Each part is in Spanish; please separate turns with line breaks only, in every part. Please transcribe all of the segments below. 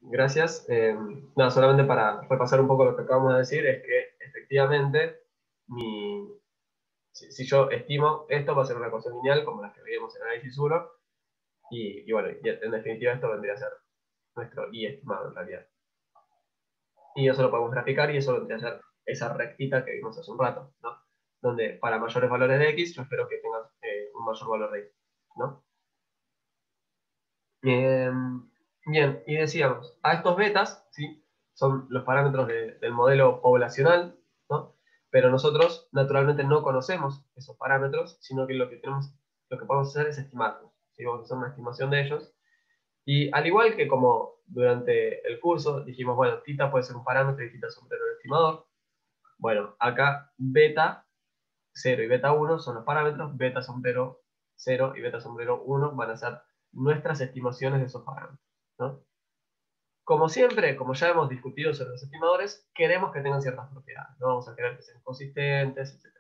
Gracias. No, solamente para repasar un poco lo que acabamos de decir, es que efectivamente, si yo estimo esto, va a ser una ecuación lineal como las que veíamos en análisis 1, y bueno, y en definitiva esto vendría a ser nuestro I estimado en realidad. Y eso lo podemos graficar y eso vendría a ser esa rectita que vimos hace un rato, ¿no? Donde para mayores valores de X, yo espero que tengas un mayor valor de Y, ¿no? Bien, y decíamos, a estos betas, ¿sí? Son los parámetros del modelo poblacional, ¿no? Pero nosotros naturalmente no conocemos esos parámetros, sino que lo que podemos hacer es estimarlos, ¿sí? Vamos a hacer una estimación de ellos. Y al igual que como durante el curso dijimos, bueno, tita puede ser un parámetro y tita sombrero el estimador, bueno, acá beta 0 y beta 1 son los parámetros, beta sombrero 0 y beta sombrero 1 van a ser nuestras estimaciones de esos parámetros, ¿no? Como siempre, como ya hemos discutido sobre los estimadores, queremos que tengan ciertas propiedades, no vamos a querer que sean consistentes, etc.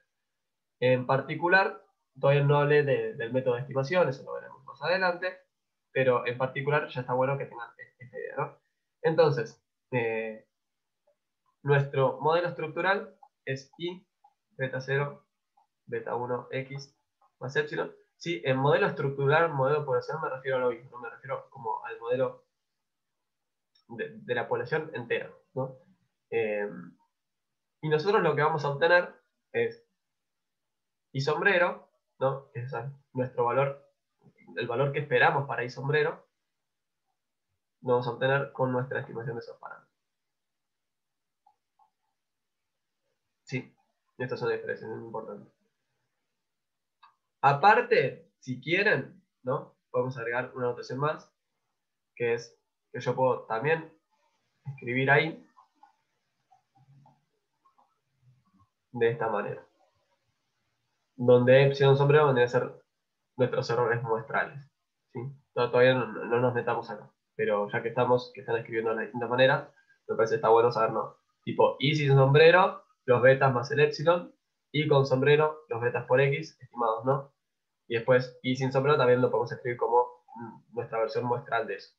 En particular, todavía no hablé del método de estimación, eso lo veremos más adelante, pero en particular ya está bueno que tengan esta idea, ¿no? Entonces, nuestro modelo estructural es I, beta 0, beta 1, X más epsilon. Sí, en modelo estructural, modelo de población, me refiero a lo mismo, no me refiero como al modelo de la población entera, ¿no? Y nosotros lo que vamos a obtener es I sombrero, ¿no? Es nuestro valor, el valor que esperamos para I sombrero, lo vamos a obtener con nuestra estimación de esos parámetros. Sí, estas son las diferencias, es muy importante. Aparte, si quieren, ¿no? Podemos agregar una notación más, que es que yo puedo también escribir ahí de esta manera, donde epsilon sombrero vendría a ser nuestros errores muestrales, ¿sí? Todavía no nos metamos acá, pero ya que están escribiendo de las distintas maneras, me parece que está bueno saber, ¿no? Tipo, y sin sombrero, los betas más el epsilon, y con sombrero, los betas por X, estimados, ¿no? Y después, y sin sombrero también lo podemos escribir como nuestra versión muestral de eso.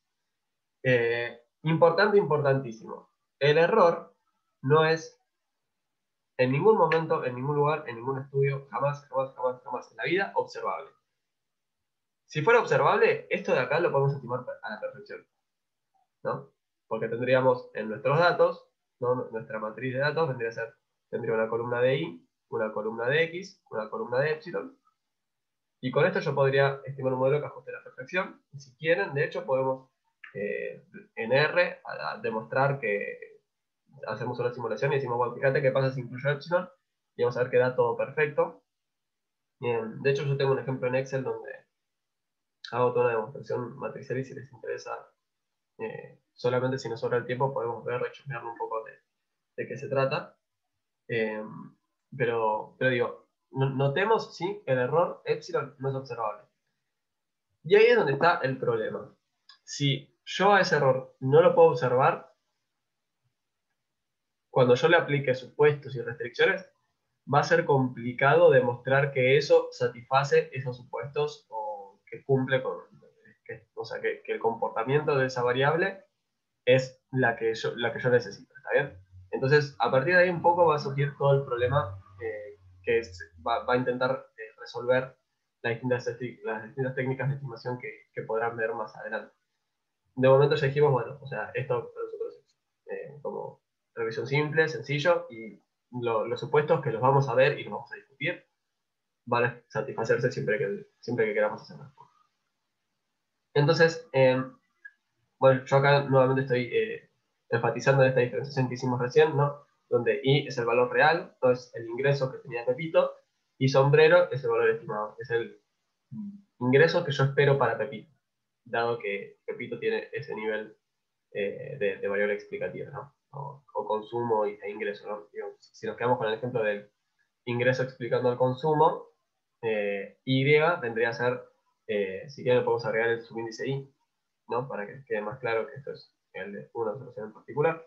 Importante, importantísimo. El error no es en ningún momento, en ningún lugar, en ningún estudio, jamás, jamás, jamás, jamás en la vida, observable. Si fuera observable, esto de acá lo podemos estimar a la perfección, ¿no? Porque tendríamos en nuestros datos, ¿no? Nuestra matriz de datos tendría una columna de I, una columna de X, una columna de Epsilon, y con esto yo podría estimar un modelo que ajuste a la perfección. Y si quieren, de hecho, podemos en R demostrar que hacemos una simulación y decimos, bueno, fíjate qué pasa si incluyo Epsilon, y vamos a ver que da todo perfecto. Bien, de hecho, yo tengo un ejemplo en Excel donde hago toda una demostración matricial y si les interesa, solamente si nos sobra el tiempo podemos ver, rechusmearlo un poco de qué se trata. Eh, pero digo, notemos, sí, el error epsilon no es observable. Y ahí es donde está el problema. Si yo a ese error no lo puedo observar, cuando yo le aplique supuestos y restricciones, va a ser complicado demostrar que eso satisface esos supuestos o que cumple con, o sea, que el comportamiento de esa variable es la que yo necesito, ¿está bien? Entonces, a partir de ahí un poco va a surgir todo el problema va a intentar resolver las distintas técnicas de estimación que podrán ver más adelante. De momento ya dijimos, bueno, o sea, esto para nosotros es como revisión simple, sencillo, y los supuestos que los vamos a ver y los vamos a discutir van a satisfacerse siempre que queramos hacerlo. Entonces, bueno, yo acá nuevamente estoy enfatizando en esta diferenciación que hicimos recién, ¿no? Donde I es el valor real, no es el ingreso que tenía Pepito, y sombrero es el valor estimado, es el ingreso que yo espero para Pepito, dado que Pepito tiene ese nivel de variable explicativa, ¿no? O consumo e ingreso, ¿no? Digamos, si nos quedamos con el ejemplo del ingreso explicando el consumo, Y vendría a ser, si quieren le podemos agregar el subíndice I, ¿no? Para que quede más claro que esto es el de una solución en particular.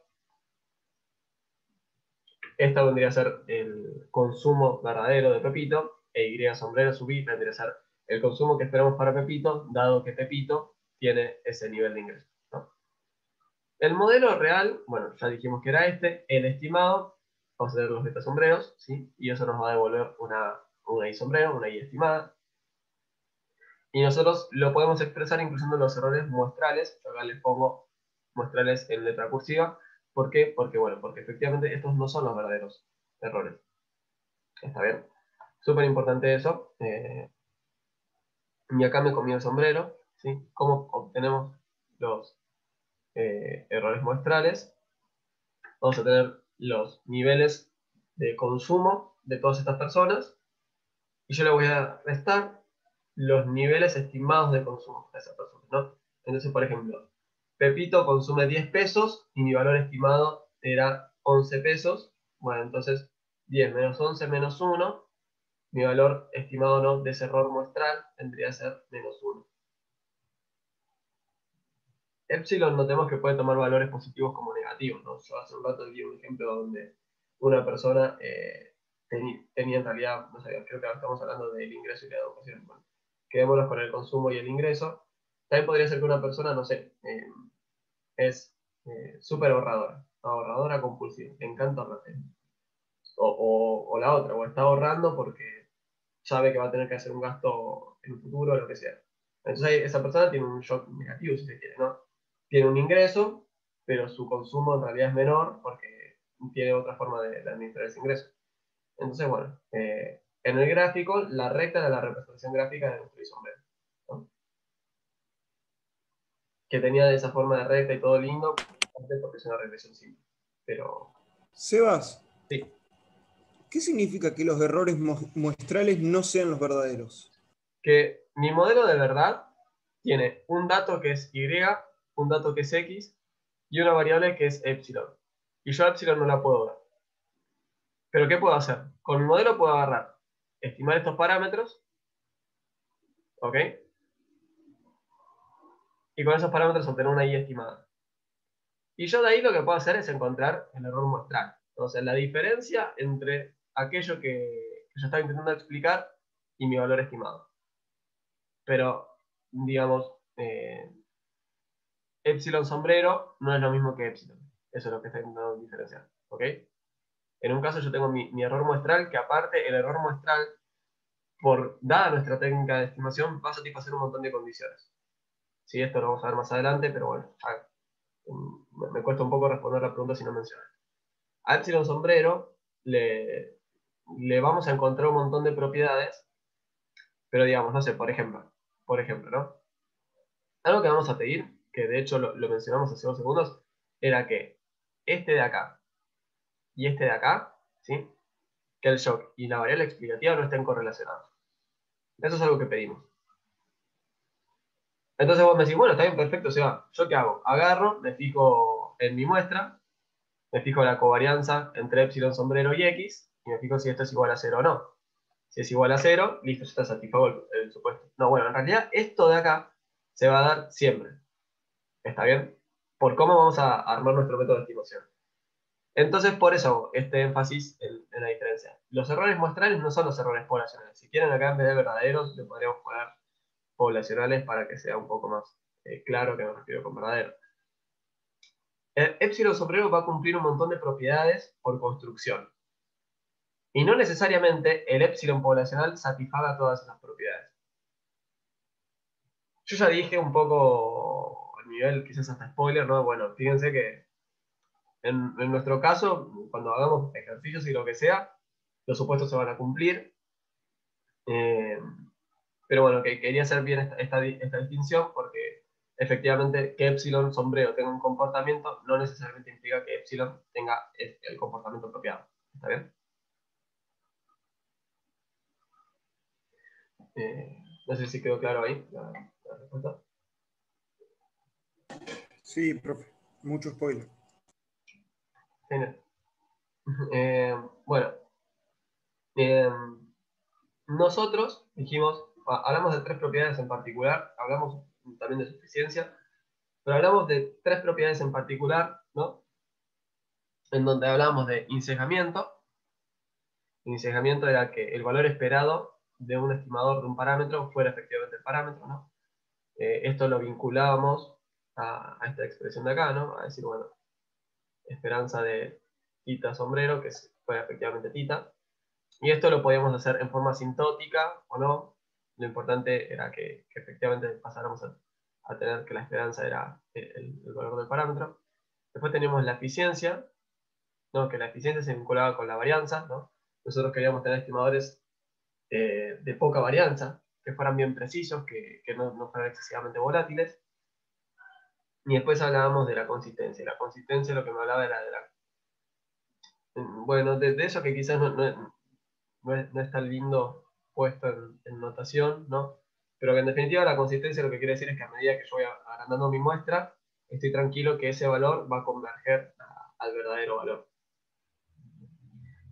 Esta vendría a ser el consumo verdadero de Pepito, e Y sombrero sub I vendría a ser el consumo que esperamos para Pepito, dado que Pepito tiene ese nivel de ingreso, ¿no? El modelo real, bueno, ya dijimos que era este. El estimado, vamos a tener los beta sombreros, ¿sí? Y eso nos va a devolver una y sombrero, una y estimada. Y nosotros lo podemos expresar incluyendo los errores muestrales. Yo acá les pongo muestrales en letra cursiva. ¿Por qué? Porque, bueno, porque efectivamente estos no son los verdaderos errores. ¿Está bien? Súper importante eso. Y acá me comí el sombrero, ¿sí? ¿Cómo obtenemos los errores muestrales? Vamos a tener los niveles de consumo de todas estas personas y yo le voy a restar los niveles estimados de consumo de esas personas, ¿no? Entonces, por ejemplo, Pepito consume 10 pesos y mi valor estimado era 11 pesos. Bueno, entonces 10 menos 11 menos 1, mi valor estimado, ¿no?, de ese error muestral vendría a ser menos 1. Epsilon notemos que puede tomar valores positivos como negativos, ¿no? Yo hace un rato di un ejemplo donde una persona tenía en realidad, no sé, creo que ahora estamos hablando del ingreso y la educación. Bueno, quedémonos con el consumo y el ingreso. También podría ser que una persona, no sé, es súper ahorradora, ahorradora compulsiva, le encanta ahorrar. O la otra, o está ahorrando porque sabe que va a tener que hacer un gasto en el futuro o lo que sea. Entonces esa persona tiene un shock negativo, si se quiere, ¿no? Tiene un ingreso, pero su consumo en realidad es menor porque tiene otra forma de administrar ese ingreso. Entonces, bueno, en el gráfico, la recta era la representación gráfica de nuestro isomero, ¿no? Que tenía de esa forma de recta y todo lindo, porque es una regresión simple. Pero,
Sebas,
sí,
¿qué significa que los errores muestrales no sean los verdaderos?
que mi modelo de verdad tiene un dato que es y, un dato que es x y una variable que es epsilon. Y yo a epsilon no la puedo dar. Pero ¿qué puedo hacer? Con mi modelo puedo agarrar, estimar estos parámetros, ¿ok? Y con esos parámetros obtener una y estimada. Y yo de ahí lo que puedo hacer es encontrar el error muestral. Entonces, la diferencia entre aquello que yo estaba intentando explicar y mi valor estimado. Pero, digamos, epsilon sombrero no es lo mismo que epsilon. Eso es lo que está intentando diferenciar, ¿ok? En un caso yo tengo mi error muestral, que aparte el error muestral, dada nuestra técnica de estimación, va a satisfacer un montón de condiciones. Sí, esto lo vamos a ver más adelante, pero bueno, me cuesta un poco responder la pregunta si no menciono. A epsilon sombrero le vamos a encontrar un montón de propiedades, pero digamos, no sé, por ejemplo, ¿no? Algo que vamos a pedir, que de hecho lo mencionamos hace 2 segundos, era que este de acá y este de acá, ¿sí?, que el shock y la variable explicativa no estén correlacionados. Eso es algo que pedimos. Entonces vos me decís, bueno, está bien, perfecto, se va. ¿Yo qué hago? Agarro, me fijo en mi muestra, me fijo la covarianza entre epsilon sombrero y x, y me fijo si esto es igual a 0 o no. Si es igual a 0, listo, ya está satisfago el supuesto. No, bueno, en realidad esto de acá se va a dar siempre. ¿Está bien? Por cómo vamos a armar nuestro método de estimación. Entonces, por eso hago este énfasis en la diferencia. Los errores muestrales no son los errores poblacionales. Si quieren, acá en vez de verdaderos, le podríamos poner poblacionales para que sea un poco más claro que me refiero con verdadero. El epsilon sombrero va a cumplir un montón de propiedades por construcción. Y no necesariamente el epsilon poblacional satisfaga todas esas propiedades. Yo ya dije un poco a nivel, quizás hasta spoiler, ¿no? Bueno, fíjense que en nuestro caso, cuando hagamos ejercicios y lo que sea, los supuestos se van a cumplir. Eh, pero bueno, que quería hacer bien esta distinción porque efectivamente que epsilon sombrero tenga un comportamiento no necesariamente implica que epsilon tenga el comportamiento apropiado. ¿Está bien? No sé si quedó claro ahí la respuesta.
Sí, profe, mucho spoiler.
Genial. Eh, bueno, eh, nosotros dijimos, hablamos de 3 propiedades en particular, hablamos también de suficiencia, pero hablamos de 3 propiedades en particular, ¿no? En donde hablamos de encejamiento. Encejamiento era que el valor esperado de un estimador de un parámetro fuera efectivamente el parámetro, ¿no? Esto lo vinculábamos a esta expresión de acá, ¿no? A decir, bueno, esperanza de tita sombrero, que fue efectivamente tita. Y esto lo podíamos hacer en forma sintótica o no. Lo importante era que efectivamente pasáramos a tener que la esperanza era el valor del parámetro. Después teníamos la eficiencia, ¿no? Que la eficiencia se vinculaba con la varianza, ¿no? Nosotros queríamos tener estimadores de poca varianza, que fueran bien precisos, que no fueran excesivamente volátiles. Y después hablábamos de la consistencia. La consistencia lo que me hablaba era de la... Bueno, de eso que quizás no es tan lindo puesto en notación, ¿no? Pero que en definitiva la consistencia lo que quiere decir es que a medida que yo voy agrandando mi muestra, estoy tranquilo que ese valor va a converger al verdadero valor.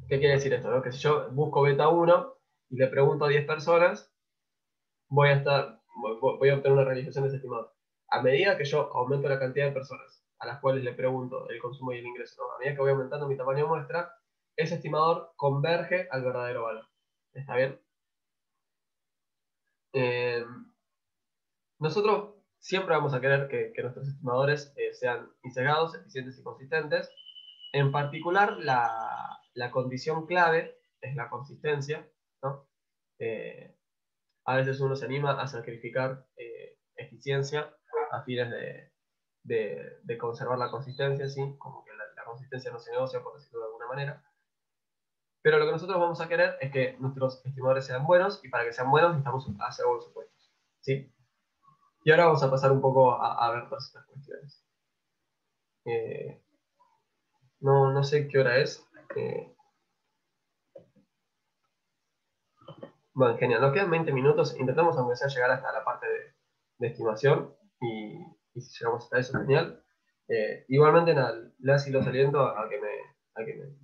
¿Qué quiere decir esto? ¿No? Que si yo busco beta 1 y le pregunto a 10 personas, voy a obtener una realización de ese estimado. A medida que yo aumento la cantidad de personas a las cuales le pregunto el consumo y el ingreso, ¿no? A medida que voy aumentando mi tamaño de muestra, ese estimador converge al verdadero valor. ¿Está bien? Nosotros siempre vamos a querer que nuestros estimadores sean insesgados, eficientes y consistentes. En particular, la condición clave es la consistencia, ¿no? A veces uno se anima a sacrificar eficiencia a fines de conservar la consistencia, ¿sí? Como que la consistencia no se negocia, por decirlo de alguna manera. Pero lo que nosotros vamos a querer es que nuestros estimadores sean buenos, y para que sean buenos necesitamos hacer buenos supuestos, ¿sí? Y ahora vamos a pasar un poco a ver todas estas cuestiones. No sé qué hora es. Bueno, genial. Nos quedan 20 minutos. Intentamos aunque sea llegar hasta la parte de estimación. Y si llegamos hasta eso, genial. Igualmente, nada, les los aliento a que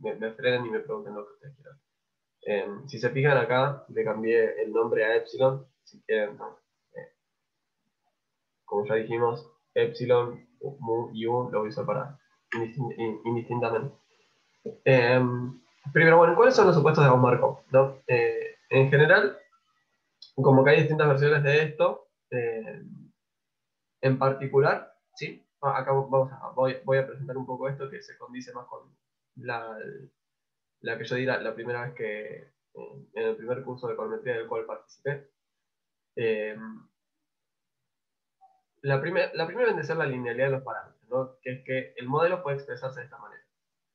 me frenen y me pregunten lo que ustedes quieran. Si se fijan acá, le cambié el nombre a Epsilon. Si quieren, no. Como ya dijimos, Epsilon, Mu y U lo voy a usar para indistintamente. Primero, bueno, ¿cuáles son los supuestos de Gauss-Markov? ¿No? En general, como que hay distintas versiones de esto, en particular, ¿sí? Acá voy a presentar un poco esto que se condice más con la que yo di la primera vez que, en el primer curso de econometría del cual participé. La primera viene a ser la linealidad de los parámetros, ¿no? Que es que el modelo puede expresarse de esta manera,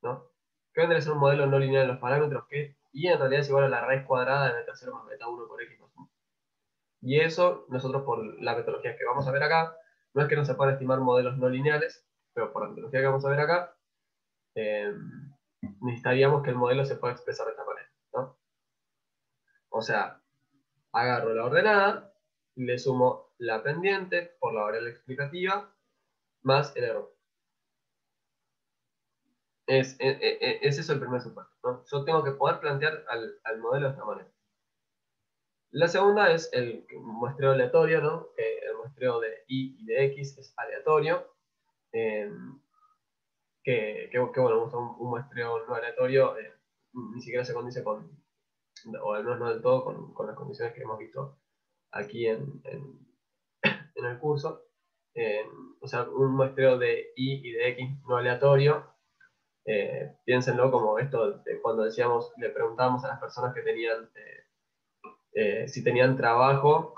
¿no? Que vendría a ser un modelo no lineal de los parámetros, que y en realidad es igual a la raíz cuadrada de beta 0 más beta 1 por x más 1. Y eso, nosotros por la metodología que vamos a ver acá, no es que no se puedan estimar modelos no lineales, pero por la metodología que vamos a ver acá, necesitaríamos que el modelo se pueda expresar de esta manera, ¿no? O sea, agarro la ordenada, le sumo la pendiente por la variable explicativa, más el error. Es eso el primer supuesto, ¿no? Yo tengo que poder plantear al modelo de esta manera. La segunda es el muestreo aleatorio, ¿no? El muestreo de y de x es aleatorio. Bueno, un muestreo no aleatorio ni siquiera se condice con, o al menos no del todo, con las condiciones que hemos visto aquí en el curso. O sea, un muestreo de y de x no aleatorio, piénsenlo como esto de cuando decíamos, le preguntábamos a las personas que tenían, si tenían trabajo,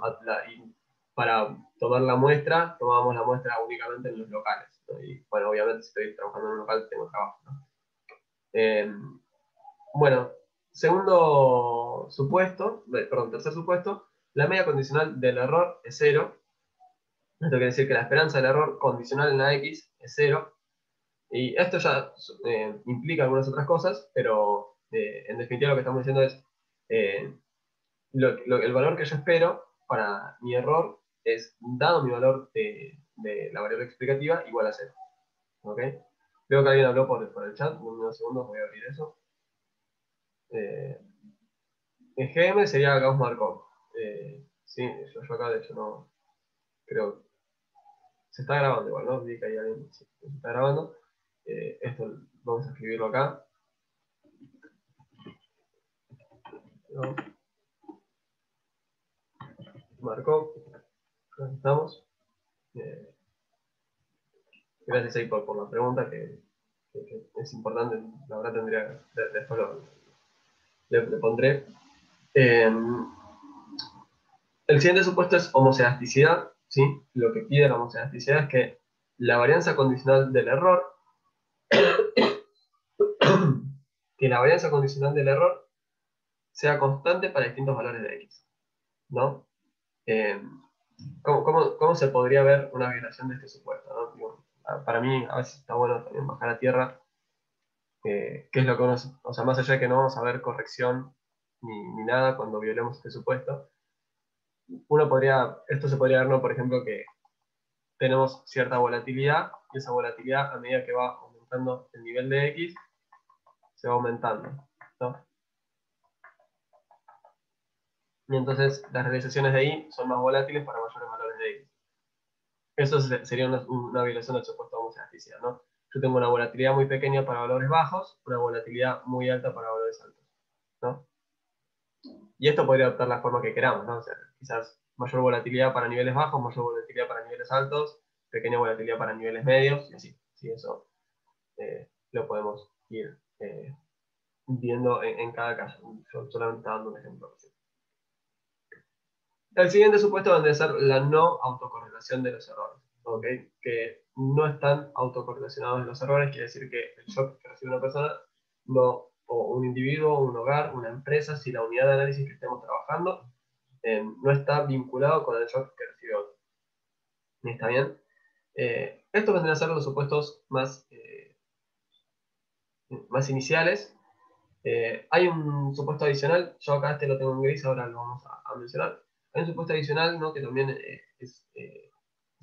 y para tomar la muestra, tomábamos la muestra únicamente en los locales, ¿no? Y bueno, obviamente si estoy trabajando en un local, tengo trabajo, ¿no? Bueno, segundo supuesto, perdón, tercer supuesto, la media condicional del error es 0. Esto quiere decir que la esperanza del error condicional en la X es 0. Y esto ya implica algunas otras cosas, pero en definitiva lo que estamos diciendo es eh, el valor que yo espero para mi error es, dado mi valor de la variable explicativa, igual a 0. ¿Ok? Veo que alguien habló por el chat, unos segundos voy a abrir eso. En GM sería Gauss-Markov. Sí, yo acá de hecho no creo. Se está grabando igual, ¿no? Vi que hay alguien, sí, se está grabando. Esto vamos a escribirlo acá. Markov. Acá estamos. Gracias ahí por la pregunta, que es importante. La verdad tendría, después le pondré. El siguiente supuesto es homocedasticidad, ¿sí? Lo que pide la homocedasticidad es que la varianza condicional del error, sea constante para distintos valores de x, ¿no? Eh, ¿cómo se podría ver una violación de este supuesto, ¿no? Digo, para mí a veces está bueno también bajar a tierra qué es lo que uno, o sea, más allá de que no vamos a ver corrección ni nada cuando violemos este supuesto, esto se podría ver, ¿no? Por ejemplo, que tenemos cierta volatilidad, y esa volatilidad, a medida que va aumentando el nivel de x, se va aumentando, ¿no? Y entonces las realizaciones de y son más volátiles para mayores valores de x. Eso sería una violación del supuesto de homocedasticidad, ¿no? Yo tengo una volatilidad muy pequeña para valores bajos, una volatilidad muy alta para valores altos, ¿no? Y esto podría adoptar la forma que queramos, ¿no? O sea, quizás mayor volatilidad para niveles bajos, mayor volatilidad para niveles altos, pequeña volatilidad para niveles medios, y así. Sí, eso lo podemos ir viendo en cada caso. Yo solamente estaba dando un ejemplo. El siguiente supuesto va a ser la no autocorrelación de los errores, ¿ok? Que no están autocorrelacionados los errores, quiere decir que el shock que recibe una persona, no, o un individuo, un hogar, una empresa, si la unidad de análisis que estemos trabajando no está vinculado con el shock que recibe otro. ¿Está bien? Estos vendrían a ser los supuestos más iniciales. Hay un supuesto adicional, yo acá este lo tengo en gris, ahora lo vamos a mencionar. Hay un supuesto adicional, ¿no? Que también es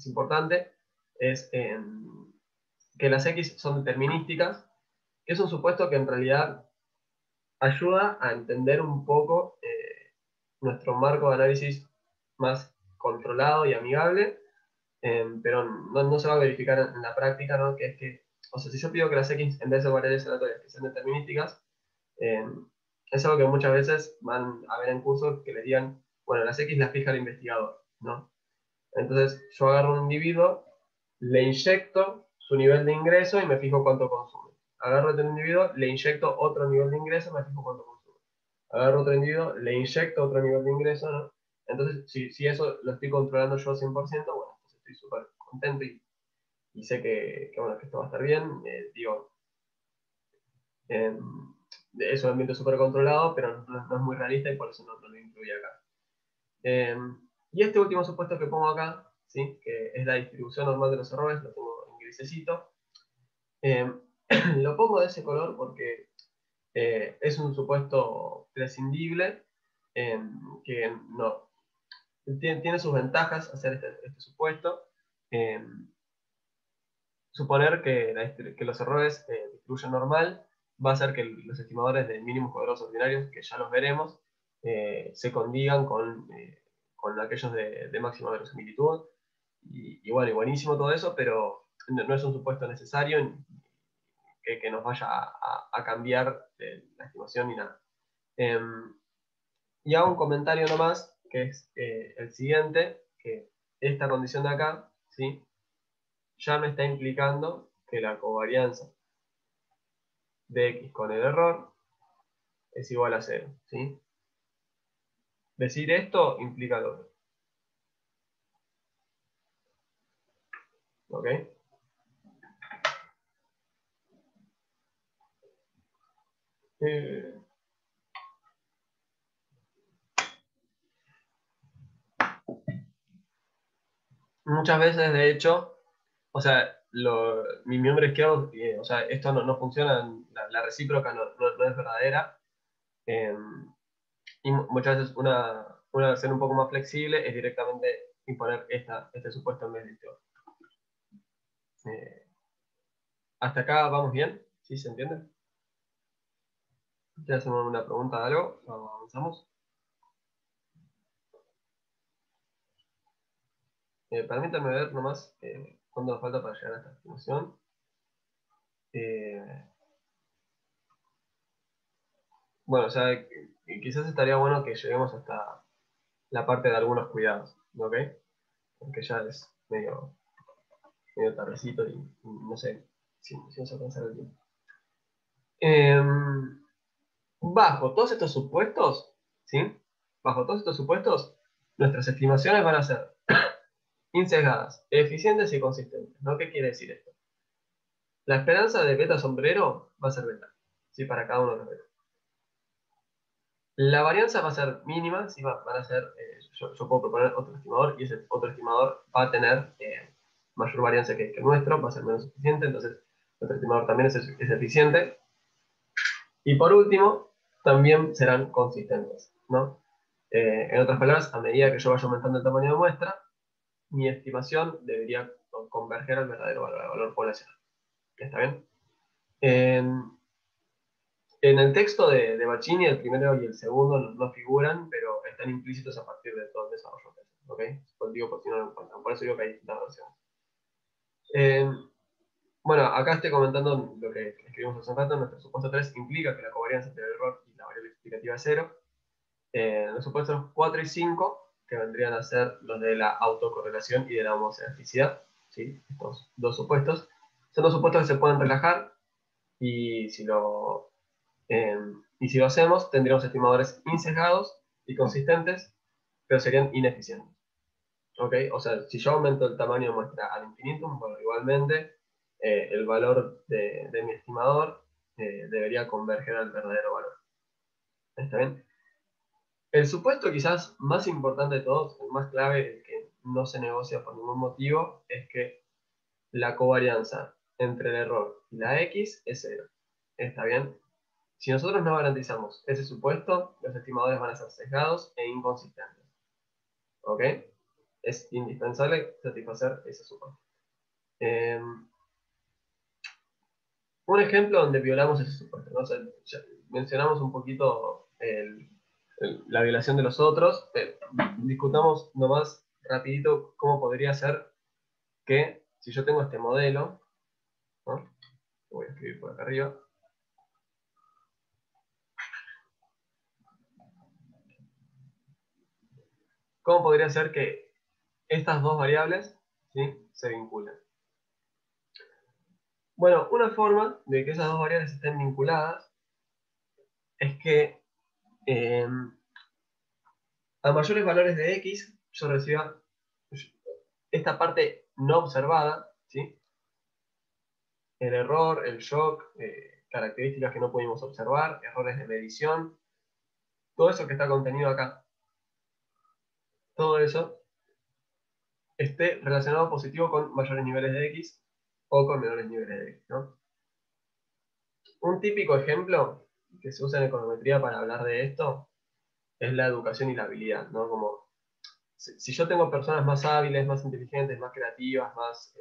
importante, es que las X son determinísticas, que es un supuesto que en realidad ayuda a entender un poco nuestro marco de análisis más controlado y amigable, pero no se va a verificar en la práctica, ¿no? Que es que, o sea, si yo pido que las X en vez de variables aleatorias que sean determinísticas, es algo que muchas veces van a ver en cursos que les digan, bueno, las X las fija el investigador, ¿no? Entonces yo agarro un individuo, le inyecto su nivel de ingreso y me fijo cuánto consume. Agarro otro individuo, le inyecto otro nivel de ingreso, me fijo cuánto consume. Agarro otro individuo, le inyecto otro nivel de ingreso, ¿no? Entonces, si eso lo estoy controlando yo 100%, bueno, pues estoy súper contento y sé bueno, que esto va a estar bien. Digo, es un ambiente súper controlado, pero no es muy realista y por eso no lo incluí acá. Y este último supuesto que pongo acá, ¿sí? Que es la distribución normal de los errores, lo pongo en grisecito. Lo pongo de ese color porque es un supuesto prescindible, que no, tiene sus ventajas hacer este supuesto. Suponer que los errores de distribución normal va a hacer que los estimadores de mínimos cuadrados ordinarios, que ya los veremos, se condigan con aquellos de máxima verosimilitud. Y bueno, y buenísimo todo eso, pero no es un supuesto necesario que nos vaya a cambiar la estimación ni nada. Y hago un comentario nomás, que es el siguiente, que esta condición de acá, ¿sí? Ya me está implicando que la covarianza de x con el error es igual a 0, ¿sí? Decir esto implica lo otro. ¿Ok? Muchas veces, de hecho, o sea, mi miembro izquierdo, o sea, esto no funciona, la recíproca no es verdadera. Y muchas veces una versión un poco más flexible es directamente imponer este supuesto en vez de este otro. ¿Hasta acá vamos bien? ¿Sí se entiende? ¿Ya hacemos una pregunta de algo? ¿Avanzamos? Permítanme ver nomás cuánto nos falta para llegar a esta estimación. Bueno, o sea, quizás estaría bueno que lleguemos hasta la parte de algunos cuidados, ¿ok? Porque ya es medio medio tardecito y no sé si nos alcanza el tiempo. Bajo todos estos supuestos, ¿sí? Bajo todos estos supuestos, nuestras estimaciones van a ser insesgadas, eficientes y consistentes, ¿no? ¿Qué quiere decir esto? La esperanza de beta sombrero va a ser beta, ¿sí? Para cada uno de los betas. La varianza va a ser mínima, ¿sí? Van a ser, yo puedo proponer otro estimador y ese otro estimador va a tener mayor varianza que el nuestro, va a ser menos eficiente, entonces nuestro estimador también es eficiente. Y por último, también serán consistentes, ¿no? En otras palabras, a medida que yo vaya aumentando el tamaño de muestra, mi estimación debería converger al verdadero valor, al valor poblacional. ¿Está bien? En el texto de Bacchini, el primero y el segundo no figuran, pero están implícitos a partir de todo el desarrollo. ¿Ok? Digo por si no lo encuentran. Por eso digo que hay distintas versiones. Bueno, acá estoy comentando lo que escribimos hace un rato. Nuestro supuesto 3 implica que la covarianza entre el error y la variable explicativa es 0. Los supuestos 4 y 5, que vendrían a ser los de la autocorrelación y de la homocedasticidad, ¿sí? Estos dos supuestos, son dos supuestos que se pueden relajar y si lo hacemos, tendríamos estimadores insesgados y consistentes, pero serían ineficientes. ¿Ok? O sea, si yo aumento el tamaño de muestra al infinitum, bueno, igualmente el valor de mi estimador debería converger al verdadero valor. ¿Está bien? El supuesto quizás más importante de todos, el más clave, el que no se negocia por ningún motivo, es que la covarianza entre el error y la X es 0. ¿Está bien? Si nosotros no garantizamos ese supuesto, los estimadores van a ser sesgados e inconsistentes. ¿Ok? Es indispensable satisfacer ese supuesto. Un ejemplo donde violamos ese supuesto, ¿no? O sea, ya mencionamos un poquito la violación de los otros. Discutamos nomás rapidito cómo podría ser que si yo tengo este modelo, ¿no? Lo voy a escribir por acá arriba. ¿Cómo podría ser que estas dos variables, ¿sí?, se vinculen? Bueno, una forma de que esas dos variables estén vinculadas es que a mayores valores de x yo reciba esta parte no observada, ¿sí? El error, el shock, características que no pudimos observar, errores de medición, todo eso que está contenido acá, todo eso esté relacionado positivo con mayores niveles de x o con menores niveles de x, ¿no? Un típico ejemplo que se usa en econometría para hablar de esto es la educación y la habilidad, ¿no? Como si yo tengo personas más hábiles, más inteligentes, más creativas, más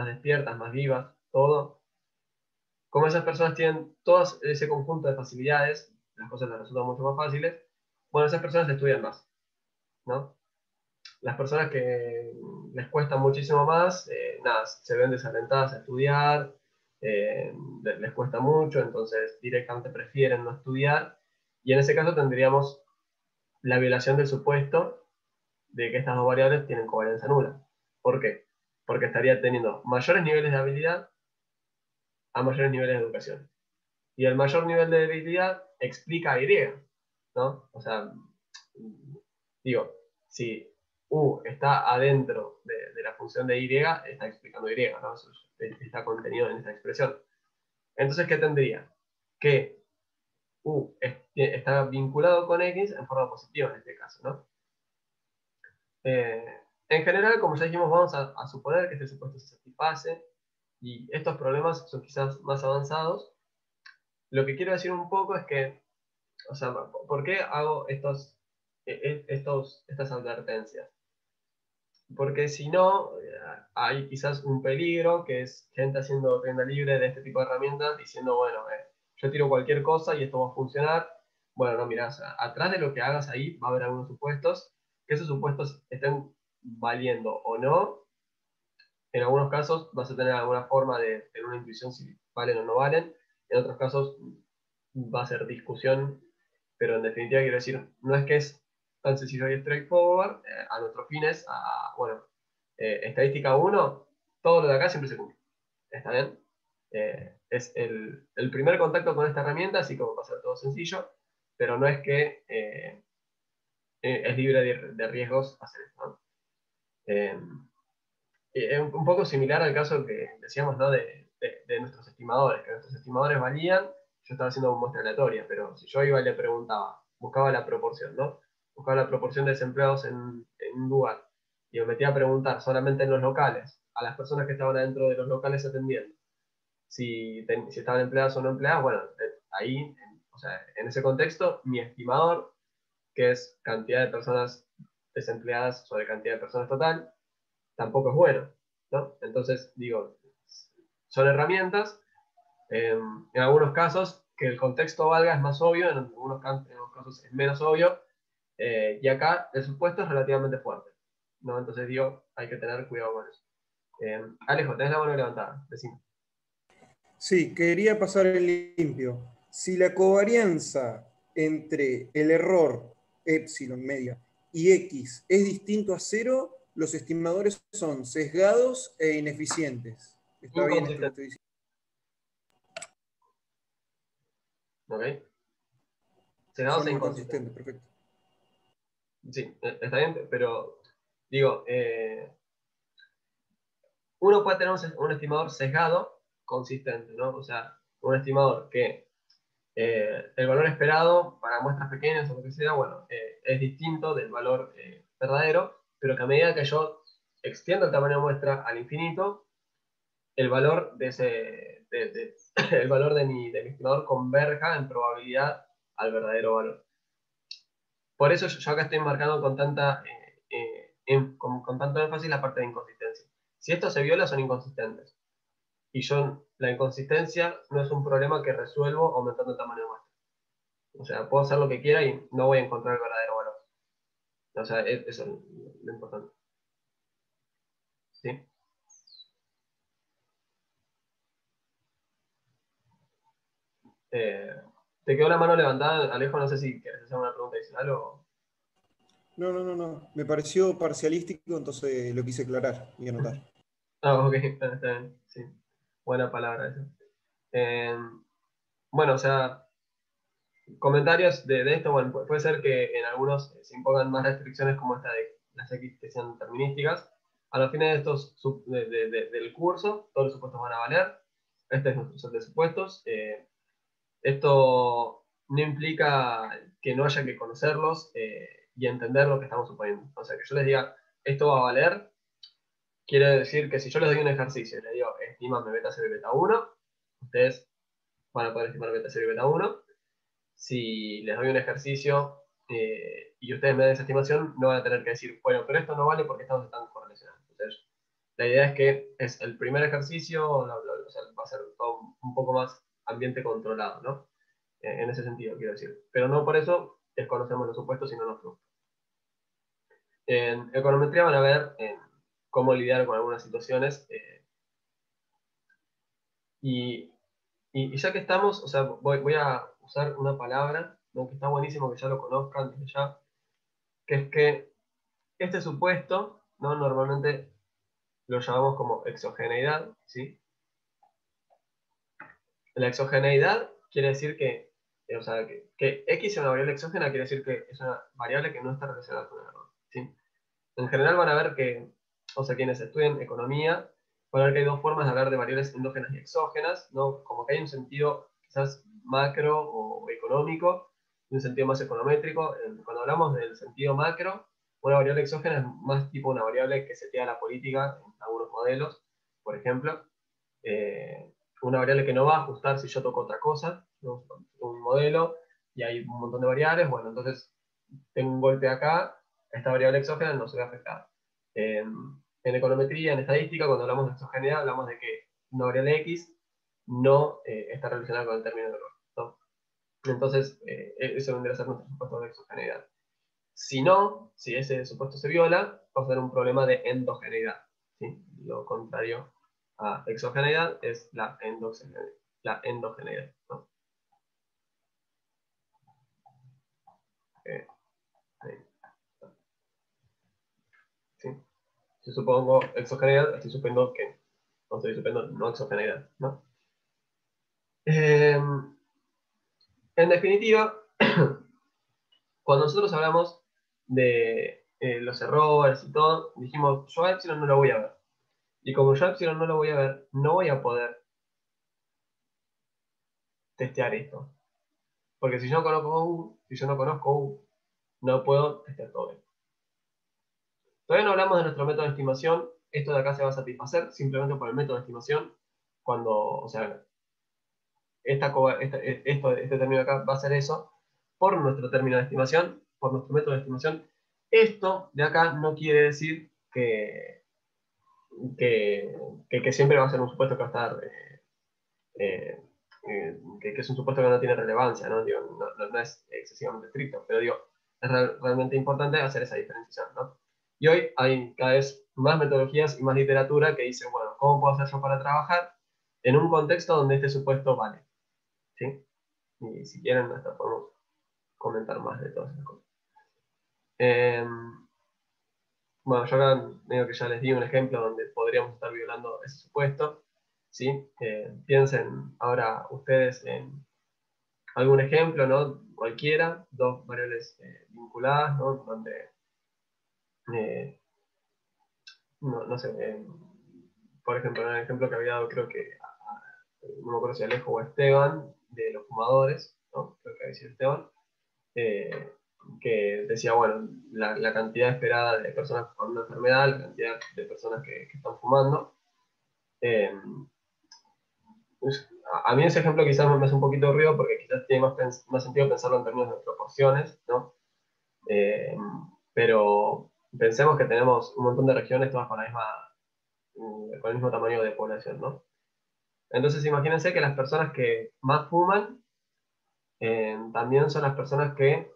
despiertas, más vivas, todo, como esas personas tienen todo ese conjunto de facilidades, las cosas les resultan mucho más fáciles, bueno, esas personas estudian más, ¿no? Las personas que les cuesta muchísimo más, nada, se ven desalentadas a estudiar, les cuesta mucho, entonces directamente prefieren no estudiar, y en ese caso tendríamos la violación del supuesto de que estas dos variables tienen covarianza nula. ¿Por qué? Porque estaría teniendo mayores niveles de habilidad a mayores niveles de educación. Y el mayor nivel de habilidad explica a Y, ¿no? O sea, digo, si U está adentro de la función de Y, está explicando Y, ¿no? Eso está contenido en esta expresión. Entonces, ¿qué tendría? Que U está vinculado con X en forma positiva en este caso, ¿no? En general, como ya dijimos, vamos a suponer que este supuesto se satisface y estos problemas son quizás más avanzados. Lo que quiero decir un poco es que, o sea, ¿por qué hago estas advertencias? Porque si no, hay quizás un peligro que es gente haciendo tienda libre de este tipo de herramientas diciendo, bueno, yo tiro cualquier cosa y esto va a funcionar. Bueno, no, mirá, o sea, atrás de lo que hagas ahí va a haber algunos supuestos, que esos supuestos estén valiendo o no. En algunos casos vas a tener alguna forma de tener una intuición si valen o no valen. En otros casos va a ser discusión, pero en definitiva quiero decir, no es que es tan sencillo y straightforward, a nuestros fines, bueno, estadística 1, todo lo de acá siempre se cumple. ¿Está bien? Es el primer contacto con esta herramienta, así como va a ser todo sencillo, pero no es que es libre de riesgos hacer esto, ¿no? Es un poco similar al caso que decíamos, ¿no? de nuestros estimadores, que nuestros estimadores valían, yo estaba haciendo muestra aleatoria, pero si yo iba y le preguntaba, buscaba la proporción, ¿no? Buscaba la proporción de desempleados en un lugar, y me metía a preguntar solamente en los locales, a las personas que estaban adentro de los locales atendiendo, si estaban empleadas o no empleadas, bueno, ahí, o sea, en ese contexto, mi estimador, que es cantidad de personas desempleadas sobre cantidad de personas total, tampoco es bueno, ¿no? Entonces, digo, son herramientas, en algunos casos que el contexto valga es más obvio, en algunos casos es menos obvio, y acá el supuesto es relativamente fuerte, ¿no? Entonces digo, hay que tener cuidado con eso. Alejo, tenés la mano levantada, decime.
Sí, quería pasar en limpio. Si la covarianza entre el error epsilon media y x es distinto a cero, los estimadores son sesgados e ineficientes. ¿Está bien esto que
Inconsistente,
estoy diciendo?
¿ok? Cegados
Son
e
inconsistentes,
inconsistentes.
perfecto.
Sí, está bien, pero digo, uno puede tener un estimador sesgado consistente, ¿no? O sea, un estimador que el valor esperado para muestras pequeñas o lo que sea, bueno, es distinto del valor verdadero, pero que a medida que yo extiendo el tamaño de muestra al infinito, el valor de el valor de mi estimador converja en probabilidad al verdadero valor. Por eso yo acá estoy marcando con tanto énfasis la parte de inconsistencia. Si esto se viola, son inconsistentes. Y la inconsistencia no es un problema que resuelvo aumentando el tamaño de muestra. O sea, puedo hacer lo que quiera y no voy a encontrar el verdadero valor. O sea, eso es lo importante. ¿Sí? Eh, ¿Te quedó la mano levantada, Alejo? No sé si quieres hacer una pregunta adicional o...
No, no, no, no. Me pareció parcialístico, entonces lo quise aclarar y anotar.
Ah, ok, está bien. Sí. Buena palabra esa. Eh, bueno, o sea, comentarios de esto, bueno, puede ser que en algunos se impongan más restricciones como esta de las X que sean determinísticas. A los fines de del curso, todos los supuestos van a valer. Este es nuestro set de supuestos. Esto no implica que no haya que conocerlos y entender lo que estamos suponiendo. O sea, que yo les diga, esto va a valer, quiere decir que si yo les doy un ejercicio y les digo, estímame beta 0 y beta 1, ustedes van a poder estimar beta 0 y beta 1. Si les doy un ejercicio y ustedes me dan esa estimación, no van a tener que decir, bueno, pero esto no vale porque estamos tan correlacionados. Entonces, la idea es que es el primer ejercicio, o sea, va a ser todo un poco más ambiente controlado, ¿no? En ese sentido, quiero decir. Pero no por eso desconocemos los supuestos y no nos frustra. En econometría van a ver cómo lidiar con algunas situaciones y, y ya que estamos, o sea, voy a usar una palabra, ¿no? Que está buenísimo que ya lo conozcan desde ya, que es que este supuesto, ¿no? Normalmente lo llamamos como exogeneidad, ¿sí? La exogeneidad quiere decir o sea, que X es una variable exógena quiere decir que es una variable que no está relacionada con el error, ¿sí? En general van a ver que, o sea, quienes estudian economía, van a ver que hay dos formas de hablar de variables endógenas y exógenas, ¿no? Como que hay un sentido quizás macro o económico y un sentido más econométrico. Cuando hablamos del sentido macro, una variable exógena es más tipo una variable que setea la política en algunos modelos, por ejemplo. Una variable que no va a ajustar si yo toco otra cosa, ¿no? Un modelo y hay un montón de variables, bueno, entonces tengo un golpe acá, esta variable exógena no se ve afectada. En econometría, en estadística, cuando hablamos de exogeneidad, hablamos de que una variable X no está relacionada con el término de error, ¿no? Entonces, eso vendría a ser nuestro supuesto de exogeneidad. Si no, si ese supuesto se viola, vamos a tener un problema de endogeneidad, ¿sí? Lo contrario a exogeneidad es la endogeneidad, ¿no? Eh, ¿Sí? Si supongo exogeneidad, estoy suponiendo que no estoy diciendo no exogeneidad, ¿no? En definitiva, cuando nosotros hablamos de los errores y todo, dijimos, yo a Epsilon no lo voy a ver. Y como yo a Epsilon no lo voy a ver, no voy a poder testear esto. Porque si yo no conozco U, si yo no conozco U, no puedo testear todo esto. Todavía no hablamos de nuestro método de estimación. Esto de acá se va a satisfacer simplemente por el método de estimación. Cuando, o sea, este término de acá va a ser eso por nuestro término de estimación, por nuestro método de estimación. Esto de acá no quiere decir que siempre va a ser un supuesto que va a estar, que es un supuesto que no tiene relevancia, ¿no? Digo, no es excesivamente estricto, pero digo, es realmente importante hacer esa diferenciación, ¿no? Y hoy hay cada vez más metodologías y más literatura que dice, bueno, ¿cómo puedo hacer yo para trabajar en un contexto donde este supuesto vale? ¿Sí? Y si quieren, hasta podemos comentar más de todas esas cosas. Bueno, yo acá medio que ya les di un ejemplo donde podríamos estar violando ese supuesto, ¿sí? Piensen ahora ustedes en algún ejemplo, ¿no? Cualquiera, dos variables vinculadas, ¿no? Donde, eh, no sé, por ejemplo, en el ejemplo que había dado, creo que, no me acuerdo si Alejo o Esteban, de los fumadores, ¿no? Creo que había sido Esteban, que decía, bueno, la cantidad esperada de personas con una enfermedad, la cantidad de personas que están fumando. Eh, a mí ese ejemplo quizás me hace un poquito de ruido porque quizás tiene más sentido pensarlo en términos de proporciones, ¿no? Eh, pero pensemos que tenemos un montón de regiones todas con el mismo tamaño de población, ¿no? Entonces imagínense que las personas que más fuman también son las personas que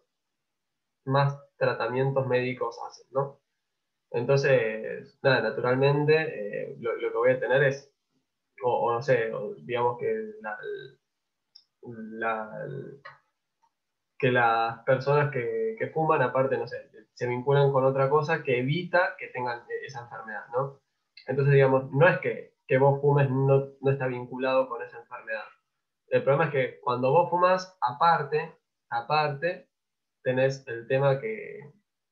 más tratamientos médicos hacen, ¿no? Entonces, nada, naturalmente lo que voy a tener es, o no sé, digamos que la, que las personas que fuman, aparte, no sé, se vinculan con otra cosa que evita que tengan esa enfermedad, ¿no? Entonces, digamos, no es que vos fumes no está vinculado con esa enfermedad. El problema es que cuando vos fumas, aparte, tenés el tema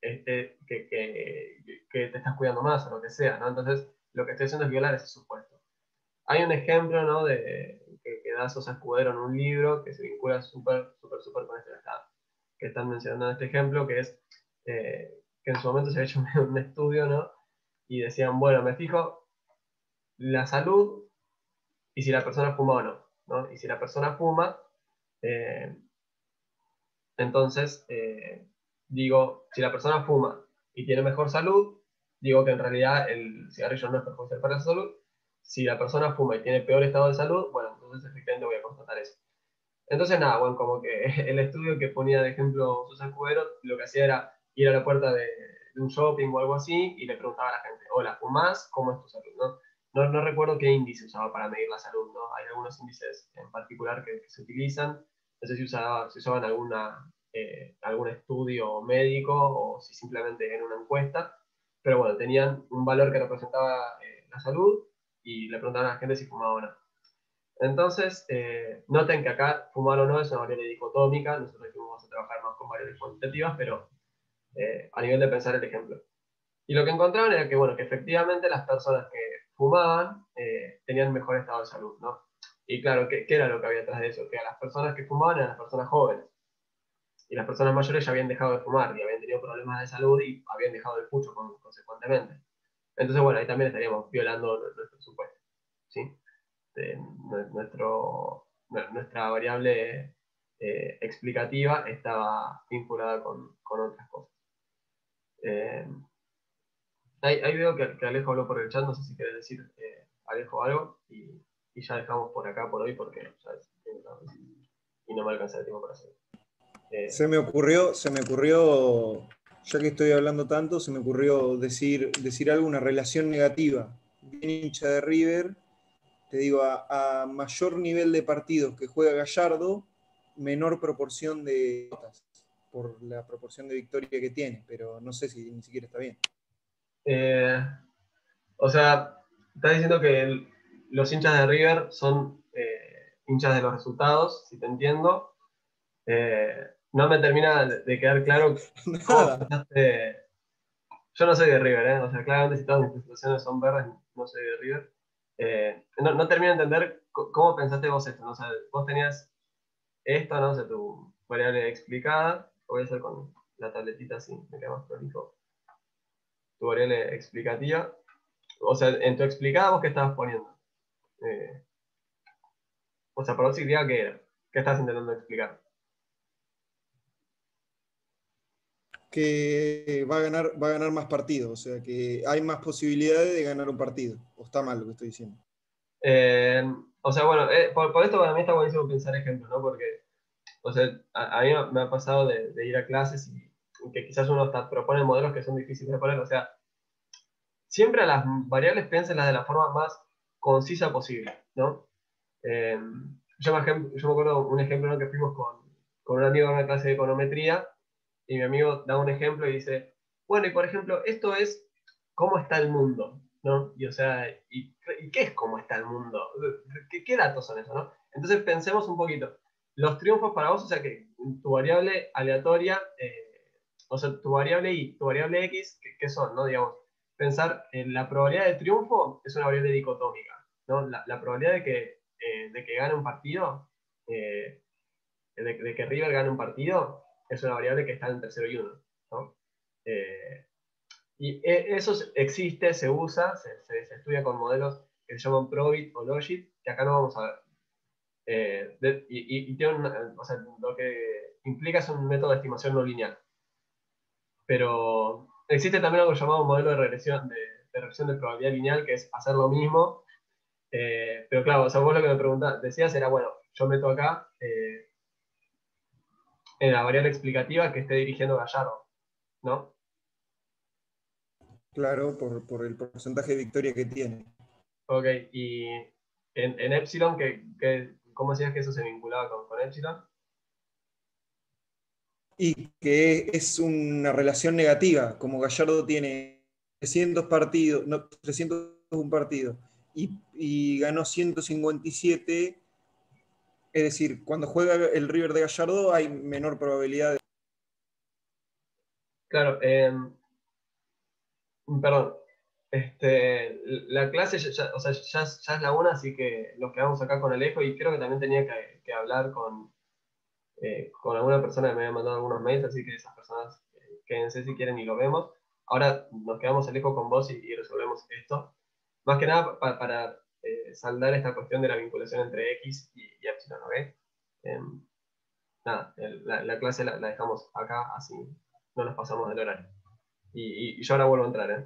este, que te estás cuidando más o lo que sea, ¿no? Entonces, lo que estoy haciendo es violar ese supuesto. Hay un ejemplo, ¿no? Que da Sosa Escudero en un libro que se vincula súper con este que están mencionando en este ejemplo, que es que en su momento se había hecho un estudio, ¿no? Y decían, bueno, me fijo la salud y si la persona fuma o no, ¿no? Y si la persona fuma, eh, entonces digo, si la persona fuma y tiene mejor salud, digo que en realidad el cigarrillo no es perjudicial para la salud. Si la persona fuma y tiene peor estado de salud, bueno, entonces efectivamente voy a constatar eso. Entonces, nada, bueno, como que el estudio que ponía de ejemplo Susan Cubero, lo que hacía era ir a la puerta de un shopping o algo así y le preguntaba a la gente, hola, ¿fumás? ¿Cómo es tu salud? No recuerdo qué índice usaba para medir la salud, ¿no? Hay algunos índices en particular que se utilizan, no sé si usaban algún estudio médico o si simplemente era una encuesta, pero bueno, tenían un valor que representaba la salud y le preguntaban a la gente si fumaba o no. Entonces, noten que acá fumar o no es una variable dicotómica, nosotros aquí vamos a trabajar más con variables cuantitativas, pero a nivel de pensar el ejemplo. Y lo que encontraron era que, bueno, que efectivamente las personas que fumaban tenían mejor estado de salud, ¿no? Y claro, ¿qué era lo que había detrás de eso? Que a las personas que fumaban eran las personas jóvenes. Y las personas mayores ya habían dejado de fumar y habían tenido problemas de salud y habían dejado el pucho consecuentemente. Entonces, bueno, ahí también estaríamos violando nuestro supuesto, ¿sí? De nuestra variable explicativa estaba vinculada con otras cosas. Eh, ahí veo que Alejo habló por el chat, no sé si querés decir, Alejo, algo, y ya dejamos por acá por hoy porque ya es, y no me alcanza el tiempo para hacerlo.
Se me ocurrió, ya que estoy hablando tanto, se me ocurrió decir algo, una relación negativa. Bien hincha de River, te digo, a mayor nivel de partidos que juega Gallardo, menor proporción de notas, por la proporción de victoria que tiene, pero no sé si ni siquiera está bien.
O sea, estás diciendo que los hinchas de River son hinchas de los resultados, si te entiendo. No me termina de quedar claro cómo
Nada.
pensaste. Yo no soy de River, ¿eh? O sea, claramente si todas mis instituciones son verdes, no soy de River. No termino de entender cómo pensaste vos esto, ¿no? O sea, vos tenías esto, ¿no? O sea, tu variable explicada. Voy a hacer con la tabletita así, me queda más prolijo. Tu variable explicativa. O sea, en tu explicada, ¿vos qué estabas poniendo? Eh, o sea, por significa ¿qué era? ¿Qué estás intentando explicar?
Que va a ganar más partidos, o sea que hay más posibilidades de ganar un partido. ¿O está mal lo que estoy diciendo?
Eh, o sea, bueno, por esto para mí está buenísimo pensar ejemplos, ¿no? Porque, o sea, a mí me ha pasado de ir a clases y que quizás uno hasta propone modelos que son difíciles de poner. O sea, siempre a las variables piénsenlas de la forma más concisa posible, ¿no? Eh, yo me acuerdo un ejemplo, ¿no? Que fuimos con un amigo a una clase de econometría y mi amigo da un ejemplo y dice, bueno, y por ejemplo, esto es cómo está el mundo, ¿no? Y o sea, ¿y qué es cómo está el mundo? ¿Qué datos son esos, no? Entonces pensemos un poquito. Los triunfos para vos, o sea, que tu variable aleatoria, o sea, tu variable y tu variable x, ¿qué son, no? Digamos, pensar en la probabilidad de triunfo es una variable dicotómica, ¿no? La probabilidad de que gane un partido, de que River gane un partido, es una variable que está entre 0 y 1, ¿no? Eh, eso existe, se usa, se estudia con modelos que se llaman Probit o Logit, que acá no vamos a ver. Y tiene o sea, lo que implica es un método de estimación no lineal. Pero existe también algo llamado modelo de regresión de probabilidad lineal, que es hacer lo mismo. Pero claro, o sea, vos lo que me preguntabas, decías era, bueno, yo meto acá en la variable explicativa que esté dirigiendo Gallardo, ¿no?
Claro, por el porcentaje de victoria que tiene.
Ok, y en Epsilon, ¿cómo decías que eso se vinculaba con Epsilon?
Y que es una relación negativa, como Gallardo tiene 300 partidos, no, 301 partido y ganó 157, es decir, cuando juega el River de Gallardo hay menor probabilidad de...
Claro, perdón. La clase o sea, ya es la una, así que nos quedamos acá con Alejo y creo que también tenía que hablar con alguna persona que me había mandado algunos mails, así que esas personas quédense si quieren y lo vemos. Ahora nos quedamos Alejo con vos y resolvemos esto. Más que nada para saldar esta cuestión de la vinculación entre X y Epsilon, ¿ok? Em, Nada, la clase la dejamos acá, así no nos pasamos del horario. Y yo ahora vuelvo a entrar, ¿eh?